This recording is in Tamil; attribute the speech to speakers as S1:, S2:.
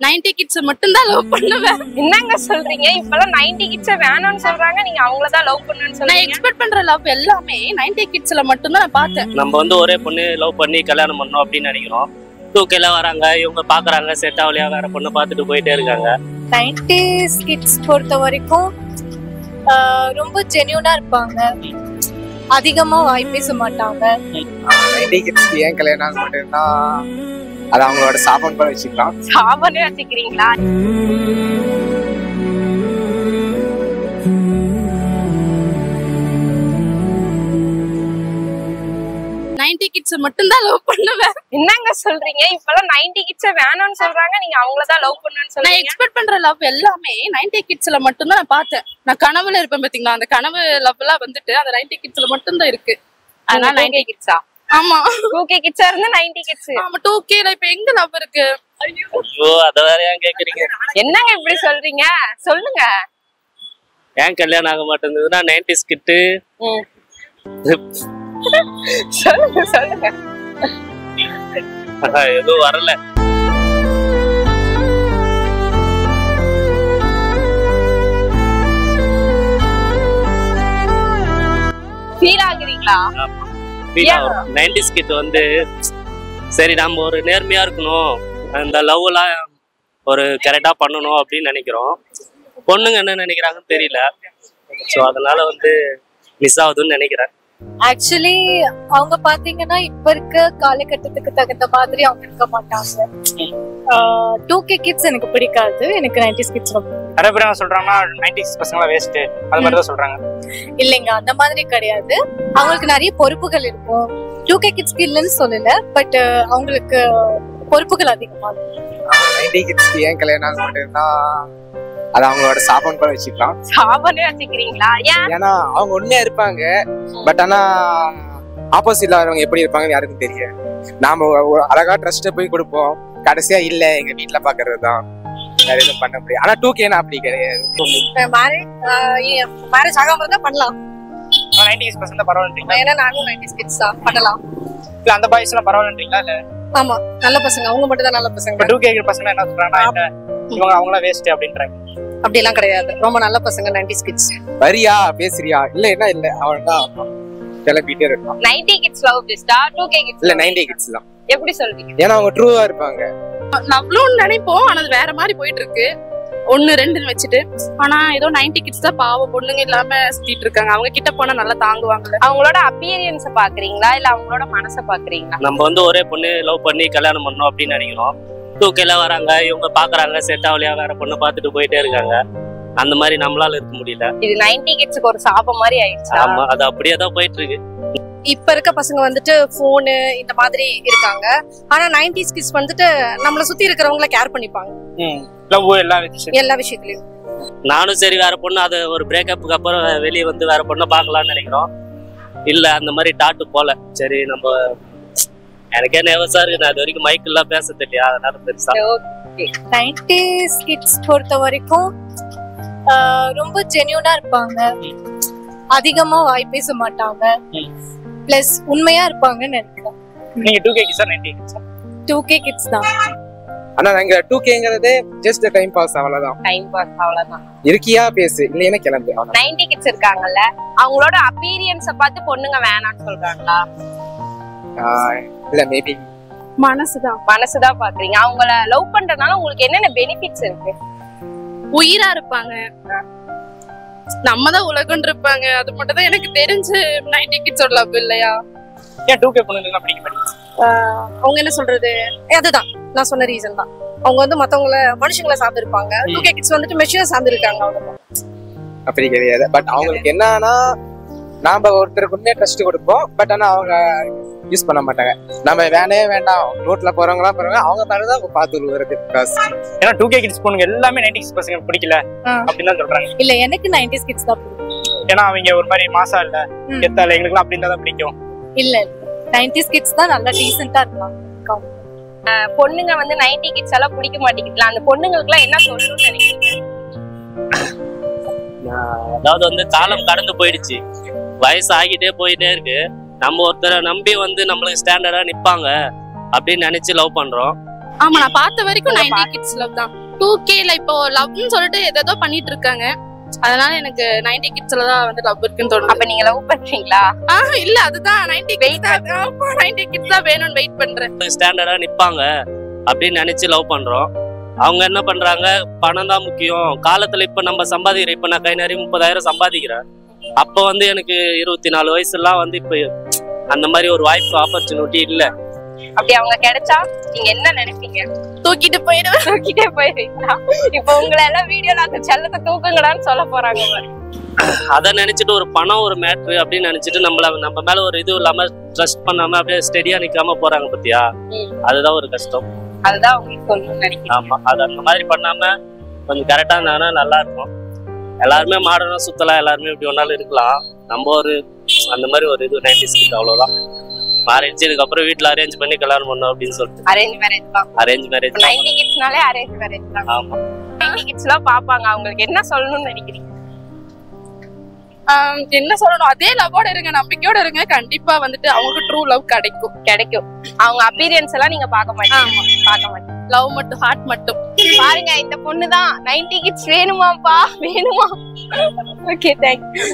S1: 90 கிட்ஸ் மட்டும் தான் லவ் பண்ணுவேன்.
S2: என்னங்க சொல்றீங்க? இப்பெல்லாம் 90 கிட்ஸ் வேணும்னு சொல்றாங்க, நீங்க அவங்கள தான் லவ் பண்ணுன்னு சொல்றீங்க.
S1: நான் எக்ஸ்பெக்ட் பண்ற லவ் எல்லாமே 90 கிட்ஸ்ல மட்டும் தான் நான் பார்த்தேன்.
S3: நம்ம வந்து ஒரே பொண்ணு லவ் பண்ணி கல்யாணம் பண்ணோம் அப்படின்னு நினைக்கிறோம். 2Kல வராங்க, இவங்க பாக்குறாங்க, செட் ஆகலையா வேற பொண்ணு பார்த்துட்டு போயிட்டே இருக்காங்க.
S4: 90s கிட்ஸ் பொறுத்த வரைக்கும் ரொம்ப ஜென்யூனா இருப்பாங்க, அதிகமா வாய் பேச மாட்டாங்க.
S5: 90 கிட்ஸ்க்கு ஏன் கல்யாணம் ஆக மாட்டேன்னா அது அவங்களோட சாபம் கூட வச்சுக்கலாம்.
S2: சாபனே வச்சுக்கிறீங்களா?
S1: 90 கிட்ஸ் மட்டும் தான் லவ் பண்ணுவேன்.
S2: என்னங்க சொல்றீங்க? இப்பெல்லாம் 90 கிட்ஸ் வேணும்னு சொல்றாங்க, நீங்க அவங்கள தான் லவ் பண்ணுன்னு
S1: நான்
S2: சொல்றீங்க.
S1: எக்ஸ்பெக்ட் பண்ற லவ் எல்லாமே 90 கிட்ஸ்ல மட்டும் தான் நான் பார்த்தேன். நான் கனவுல இருப்பேன் பாத்தீங்களா, அந்த கனவு லவ் எல்லாம் வந்துட்டு அந்த 90 கிட்ஸ்ல மட்டும் தான் இருக்கு.
S2: அதனால 90 கிட்ஸா?
S1: ஆமா,
S2: 2K கிட்ஸா இருந்து 90 கிட்ஸ்.
S1: ஆமா 2Kல இப்ப எங்க லவ் இருக்கு?
S3: ஐயோ, அத வேற ஏன் கேக்குறீங்க?
S2: என்னங்க இப்படி சொல்றீங்க? சொல்லுங்க.
S3: ஏன் கல்யாணம் ஆக மாட்டேங்குதுன்னா 90s கிட்டு
S2: சொல்லுங்க சொல்லுங்க.
S3: எதுவும் வரல.
S2: ஃபீல் ஆகுறீங்களா?
S3: 90s கிட் வந்து சரி நம்ம ஒரு நேர்மையா இருக்கணும், அந்த லவ் எல்லாம் ஒரு கரெக்டா பண்ணணும் அப்படின்னு நினைக்கிறோம். பொண்ணுங்க என்ன நினைக்கிறாங்கன்னு தெரியல. ஸோ அதனால வந்து மிஸ் ஆகுதுன்னு நினைக்கிறேன்.
S4: ஆக்சுவலி அவங்க பாத்தீங்கன்னா இப்ப இருக்க காலகட்டத்துக்கு தகுந்த மாதிரி அவங்க இருக்க மாட்டாங்க. 2K கிட்ஸ் எனக்கு பிடிக்காது, எனக்கு 90s கிட்ஸ் ரொம்ப.
S6: நிறைய பேர் என்ன சொல்றாங்கன்னா 90s பசங்களா வேஸ்ட், அது மாதிரி தான் சொல்றாங்க.
S4: இல்லைங்க, அந்த மாதிரி கிடையாது. அவங்களுக்கு நிறைய பொறுப்புகள் இருக்கும். 2K கிட்ஸ்க்கு இல்லைன்னு சொல்லல, பட் அவங்களுக்கு பொறுப்புகள் அதிகமா இருக்கும்.
S5: 90 கிட்ஸ்க்கு ஏன் கல்யாணம் ஆக மாட்டேன்னா அது அவங்களோட சாபம் கூட வச்சுக்கலாம்.
S2: சாபனே வச்சுக்கிறீங்களா?
S5: ஏன்னா அவங்க உண்மையா இருப்பாங்க, பட் ஆனா ஆப்போசிட்ல வரவங்க எப்படி இருப்பாங்கன்னு யாருக்கும் தெரியாது. நாம ஒரு அழகா ட்ரஸ்ட்டை போய் கொடுப்போம், கடைசியா இல்ல எங்க வீட்டுல பாக்குறது தான், வேற எதுவும் பண்ண முடியாது. ஆனா 2Kனா அப்படி கிடையாது.
S4: மேரேஜ் ஆகாம இருந்தா பண்ணலாம்.
S6: 90s பசங்க தான் பரவாயில்லைங்களா?
S4: ஏன்னா நானும் 90s கிட்ஸ் தான், பண்ணலாம்.
S6: இல்ல அந்த பாய்ஸ் எல்லாம் பரவாயில்லைங்களா? இல்ல
S4: ஆமா, நல்ல பசங்க, அவங்க மட்டும் தான் நல்ல பசங்க.
S6: இப்ப 2K பசங்க என்ன சொல்றாங்கன்னா இவங்க அவங்களா வேஸ்ட் அப்படின்றாங்க.
S4: அப்படி எல்லாம் கிடையாது, ரொம்ப நல்ல பசங்க 90s கிட்ஸ்.
S5: வரியா பேசுறியா இல்லன்னா இல்ல அவன்தான் கிளப்பிட்டே இருக்கான்.
S2: 90 கிட்ஸ் லவ் பெஸ்டா 2K கிட்ஸ்?
S5: இல்ல 90 கிட்ஸ் தான்.
S2: எப்படி சொல்றீங்க?
S5: ஏன்னா அவங்க ட்ரூவா இருப்பாங்க.
S1: லவ்லும் நினைப்போம், ஆனா அது வேற மாதிரி போயிட்டு இருக்கு. 1 2 வச்சுட்டு. ஆனா ஏதோ 90 கிட்ஸ் தான் பாவம், பொண்ணுங்க இல்லாம சுத்திட்டு இருக்காங்க. அவங்க கிட்ட போனா நல்லா தாங்குவாங்கல்ல.
S2: அவங்களோட அப்பியரன்ஸ் பாக்குறீங்களா இல்ல அவங்களோட மனசை பாக்குறீங்களா?
S3: நம்ம வந்து ஒரே பொண்ணு லவ் பண்ணி கல்யாணம் பண்ணோம் அப்படின்னு நினைக்கிறோம். 2Kல வராங்க, இவங்க பாக்குறாங்க, செட் ஆகலையா வேற பொண்ணு பார்த்துட்டு போயிட்டே இருக்காங்க. அந்த மாதிரி நம்மளால இருக்க முடியல.
S2: இது 90 கிட்ஸ்க்கு ஒரு சாபம் மாதிரி ஆயிடுச்சு.
S3: ஆமா, அது அப்படியே தான் போயிட்டு இருக்கு.
S4: இப்ப இருக்க பசங்க வந்துட்டு போனு இந்த மாதிரி இருக்காங்க. ஆனா 90s கிட்ஸ் வந்துட்டு நம்மள சுத்தி இருக்கிறவங்கள கேர் பண்ணிப்பாங்க.
S6: லவ்
S4: எல்லா விஷயத்துலயும்.
S3: நானும் சரி வேற பொண்ணு, அது ஒரு பிரேக்கப்புக்கு அப்புறம் வெளியே வந்து வேற பொண்ணை பார்க்கலாம்னு நினைக்கிறோம். இல்ல அந்த மாதிரி டாட்டு போல. சரி நம்ம எனக்கே நேவசா இருக்கு, நான் இது வரைக்கும் மைக்கெல்லாம் பேச தெரியல, அதனால பெருசா.
S4: 90s கிட்ஸ் பொறுத்த வரைக்கும் ரொம்ப ஜென்யூனா இருப்பாங்க, அதிகமா வாய் பேச மாட்டாங்க, பிளஸ் உண்மையா இருப்பாங்கன்னு நினைக்கிறேன்.
S6: நீங்க 2K கிட்ஸா 90 கிட்ஸா?
S4: 2K கிட்ஸ் தான்.
S5: ஆனா நாங்க 2Kங்கிறதே ஜஸ்ட் டைம் பாஸ், அவ்வளவுதான்.
S2: டைம் பாஸ், அவ்வளவுதான்.
S5: இருக்கியா பேசு, இல்லைன்னா கிளம்பு.
S2: 90 கிட்ஸ் இருக்காங்கல்ல, அவங்களோட அப்பியரன்ஸ பார்த்து பொண்ணுங்க வேணாம்னு சொல்றாங்களா?
S5: இல்ல மேபி
S2: மனசுதான் பாக்குறீங்க. அவங்கள லவ் பண்றதுனால உங்களுக்கு என்னென்ன பெனிஃபிட்ஸ் இருக்கு?
S1: உயிரா இருப்பாங்க, நம்ம தான் உலகம் இருப்பாங்க. அது மட்டும் தான் எனக்கு தெரிஞ்சு 90 கிட்ஸோட லவ் இல்லையா?
S6: ஏன் 2K பொண்ணுங்க பிடிக்க மாட்டேங்குது?
S4: அவங்க என்ன சொல்றது, அதுதான் நான் சொன்ன ரீசன் தான். அவங்க வந்து மத்தவங்கள மனுஷங்களை சார்ந்து இருப்பாங்க. 2K கிட்ஸ் வந்துட்டு மெஷினை சார்ந்து இருக்காங்க. அவ்வளவுதான்.
S5: அப்படி கிடையாது. பட் அவங்களுக்கு என்னன்னா நாம ஒருத்தருக்கு உண்மையா ட்ரஸ்ட் கொடுப்போம், பட் ஆனா அவங்க யூஸ் பண்ண மாட்டாங்க. நம்ம வேணவே வேண்டாம், ரோட்ல போறவங்களாம் போறவங்க அவங்க மேலதான் பார்த்து வருது.
S6: ஏன்னா 2K கிட்ஸ் பொண்ணுங்க எல்லாமே 90s பசங்க பிடிக்கல அப்படின்னு தான் சொல்றாங்க.
S4: இல்ல, எனக்கு 90s கிட்ஸ் தான் பிடிக்கும்.
S6: ஏன்னா அவங்க ஒரு மாதிரி மாசா இல்ல, கெத்தா இல்ல, எங்களுக்கு அப்படின்னு தான் பிடிக்கும்.
S4: இல்ல 90s கிட்ஸ் தான் நல்லா டீசென்ட்டா இருப்பாங்க.
S2: பொண்ணுங்க வந்து 90 கிட்ஸ் எல்லாம் பிடிக்க மாட்டேங்குதுல, அந்த பொண்ணுங்களுக்கு எல்லாம் என்ன சொல்லணும்னு நினைக்கிறீங்க?
S3: அதாவது வந்து காலம் கடந்து போயிடுச்சு, வயசு ஆகிட்டே போயிட்டே இருக்கு. நம்ம ஒருத்தரை நம்பி வந்து நம்மளுக்கு ஸ்டாண்டர்டா நிப்பாங்க அப்படின்னு நினைச்சு லவ் பண்றோம்.
S1: ஆமா நான் பார்த்த வரைக்கும் 90 கிட்ஸ் லவ் தான். 2Kல இப்போ லவ்னு சொல்லிட்டு ஏதோ பண்ணிட்டு இருக்காங்க. அதனால எனக்கு 90 கிட்ஸ்ல தான் வந்து லவ் இருக்குன்னு தோணுது.
S2: அப்ப நீங்க லவ் பண்றீங்களா?
S1: இல்ல அதுதான் 90 கிட்ஸ் தான் வேணும்னு வெயிட் பண்றேன்.
S3: ஸ்டாண்டர்டா நிப்பாங்க அப்படின்னு நினைச்சு லவ் பண்றோம். அவங்க என்ன பண்றாங்க, பணம் தான் முக்கியம். காலத்துல இப்ப நம்ம சம்பாதிக்கிறோம். இப்ப நான் கை நிறைய 30,000 சம்பாதிக்கிறேன். அப்ப வந்து எனக்கு 24 வயசுலாம் வந்து இப்ப அந்த மாதிரி ஒரு வாய்ப்பு ஆப்பர்ச்சுனிட்டி இல்ல.
S2: அப்படி அவங்க கிடைச்சா நீங்க என்ன நினைப்பீங்க?
S1: தூக்கிட்டு போயிடுவேன்.
S2: தூக்கிட்டே போயிருவீங்களா? இப்ப உங்களை எல்லாம் வீடியோல அந்த செல்லத்தை தூக்குங்கடான்னு சொல்ல போறாங்க.
S3: அத நினைச்சிட்டு ஒரு பணம் ஒரு மேட்ரு அப்படின்னு நினைச்சிட்டு நம்ம மேல ஒரு இது இல்லாம ட்ரஸ்ட் பண்ணாம அப்படியே ஸ்டெடியா நிக்காம போறாங்க பத்தியா, அதுதான் ஒரு கஷ்டம்.
S2: அதுதான் உங்களுக்கு சொல்லணும்னு நினைக்கிறேன்.
S3: ஆமா, அது அந்த மாதிரி பண்ணாம கொஞ்சம் கரெக்டா இருந்தாங்கன்னா நல்லா இருக்கும். எல்லாருமே மாடர்னா சுத்தலாம், எல்லாருமே இப்படி ஒன்னாலும் இருக்கலாம். நம்ம ஒரு அந்த மாதிரி ஒரு இது 90s கிட் அவ்வளவுதான். மேரேஜ் இதுக்கப்புறம் வீட்டுல அரேஞ்ச் பண்ணி கல்யாணம் பண்ணோம் அப்படின்னு சொல்லிட்டு
S2: அரேஞ்ச் மேரேஜ் தான்.
S3: அரேஞ்ச் மேரேஜ்
S2: 90 கிட்ஸ்னாலே அரேஞ்ச் மேரேஜ் தான்.
S3: ஆமா,
S2: 90 கிட்ஸ் எல்லாம் பாப்பாங்க. அவங்களுக்கு என்ன சொல்லணும்னு நினைக்கிறீங்க?
S1: என்ன சொல்லணும், அதே லவ்வோட இருங்க, நம்பிக்கையோட இருங்க. கண்டிப்பா வந்துட்டு அவங்களுக்கு ட்ரூ லவ் கிடைக்கும்.
S2: அவங்க அப்பீரியன்ஸ் எல்லாம் நீங்க பார்க்க மாட்டீங்க.
S1: லவ் மட்டும், ஹார்ட் மட்டும்.
S2: பாருங்க, இந்த பொண்ணுதான் 90 கிட்ஸ் வேணுமாப்பா, வேணுமா? Okay, thank you.